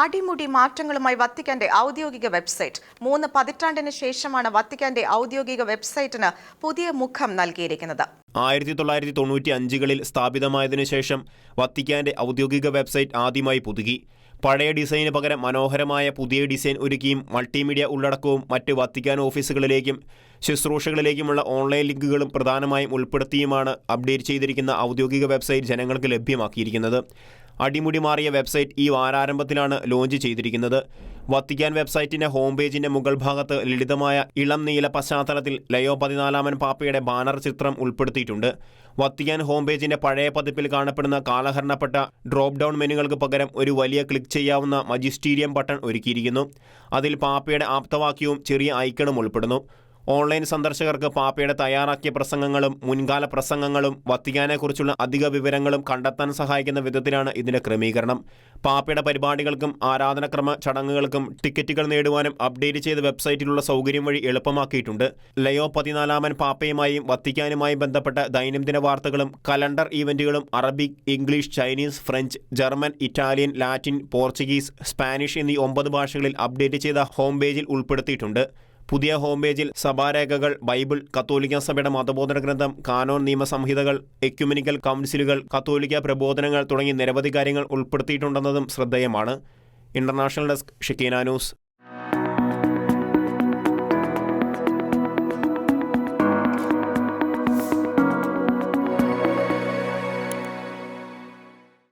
അടിമുടി മാറ്റങ്ങളുമായി വത്തിക്കാന്റെ ഔദ്യോഗിക വെബ്സൈറ്റ് 3 പതിറ്റാണ്ടിന് ശേഷമാണ് വത്തിക്കാന്റെ ഔദ്യോഗിക വെബ്സൈറ്റിന് പുതിയ മുഖം നൽകിയിരിക്കുന്നത്. 1995-കളിൽ സ്ഥാപിതമായതിനു ശേഷം വത്തിക്കാന്റെ ഔദ്യോഗിക വെബ്സൈറ്റ് ആദ്യമായി പുതുക്കി. പഴയ ഡിസൈന് പകരം മനോഹരമായ പുതിയ ഡിസൈൻ ഒരുക്കിയും മൾട്ടിമീഡിയ ഉള്ളടക്കവും മറ്റ് വത്തിക്കാൻ ഓഫീസുകളിലേക്കും ശുശ്രൂഷകളിലേക്കുമുള്ള ഓൺലൈൻ ലിങ്കുകളും പ്രധാനമായും ഉൾപ്പെടുത്തിയുമാണ് അപ്ഡേറ്റ് ചെയ്തിരിക്കുന്ന ഔദ്യോഗിക വെബ്സൈറ്റ് ജനങ്ങൾക്ക് ലഭ്യമാക്കിയിരിക്കുന്നത്. അടിമുടി മാറിയ വെബ്സൈറ്റ് ഈ വാരാരംഭത്തിലാണ് ലോഞ്ച് ചെയ്തിരിക്കുന്നത്. വത്തിക്കാൻ വെബ്സൈറ്റിന്റെ ഹോം പേജിന്റെ മുകൾ ഭാഗത്ത് ലളിതമായ ഇളം നീല പശ്ചാത്തലത്തിൽ ലയോ 14 പാപ്പയുടെ ബാനർ ചിത്രം ഉൾപ്പെടുത്തിയിട്ടുണ്ട്. വത്തിക്കാൻ ഹോം പേജിന്റെ പഴയ പതിപ്പിൽ കാണപ്പെടുന്ന കാലഹരണപ്പെട്ട ഡ്രോപ്പ് ഡൗൺ മെനുകൾക്ക് പകരം ഒരു വലിയ ക്ലിക്ക് ചെയ്യാവുന്ന മജിസ്റ്റീരിയം ബട്ടൺ ഒരുക്കിയിരിക്കുന്നു. അതിൽ പാപ്പയുടെ ആപ്തവാക്യവും ചെറിയ ഐക്കണും ഉൾപ്പെടുന്നു. ഓൺലൈൻ സന്ദർശകർക്ക് പാപ്പയുടെ തയ്യാറാക്കിയ പ്രസംഗങ്ങളും മുൻകാല പ്രസംഗങ്ങളും വത്തിക്കാനെക്കുറിച്ചുള്ള അധിക വിവരങ്ങളും കണ്ടെത്താൻ സഹായിക്കുന്ന വിധത്തിലാണ് ഇതിന്റെ ക്രമീകരണം. പാപ്പയുടെ പരിപാടികൾക്കും ആരാധനക്രമ ചടങ്ങുകൾക്കും ടിക്കറ്റുകൾ നേടുവാനും അപ്ഡേറ്റ് ചെയ്ത വെബ്സൈറ്റിലുള്ള സൗകര്യം വഴി എളുപ്പമാക്കിയിട്ടുണ്ട്. ലയോ 14 പാപ്പയുമായും വത്തിക്കാനുമായും ബന്ധപ്പെട്ട ദൈനംദിന വാർത്തകളും കലണ്ടർ ഈവന്റുകളും Arabic, English, Chinese, French, German, Italian, Latin, Portuguese, Spanish എന്നീ 9 ഭാഷകളിൽ അപ്ഡേറ്റ് ചെയ്ത ഹോം പേജിൽ ഉൾപ്പെടുത്തിയിട്ടുണ്ട്. പുതിയ ഹോം പേജിൽ സഭാരേഖകൾ, ബൈബിൾ, കത്തോലിക്ക സഭയുടെ മതബോധന ഗ്രന്ഥം, കാനോൻ നിയമസംഹിതകൾ, എക്യുമെനിക്കൽ കൗൺസിലുകൾ, കത്തോലിക്ക പ്രബോധനങ്ങൾ തുടങ്ങി നിരവധി കാര്യങ്ങൾ ഉൾപ്പെടുത്തിയിട്ടുണ്ടെന്നതും ശ്രദ്ധേയമാണ്. International desk, Shikeena news.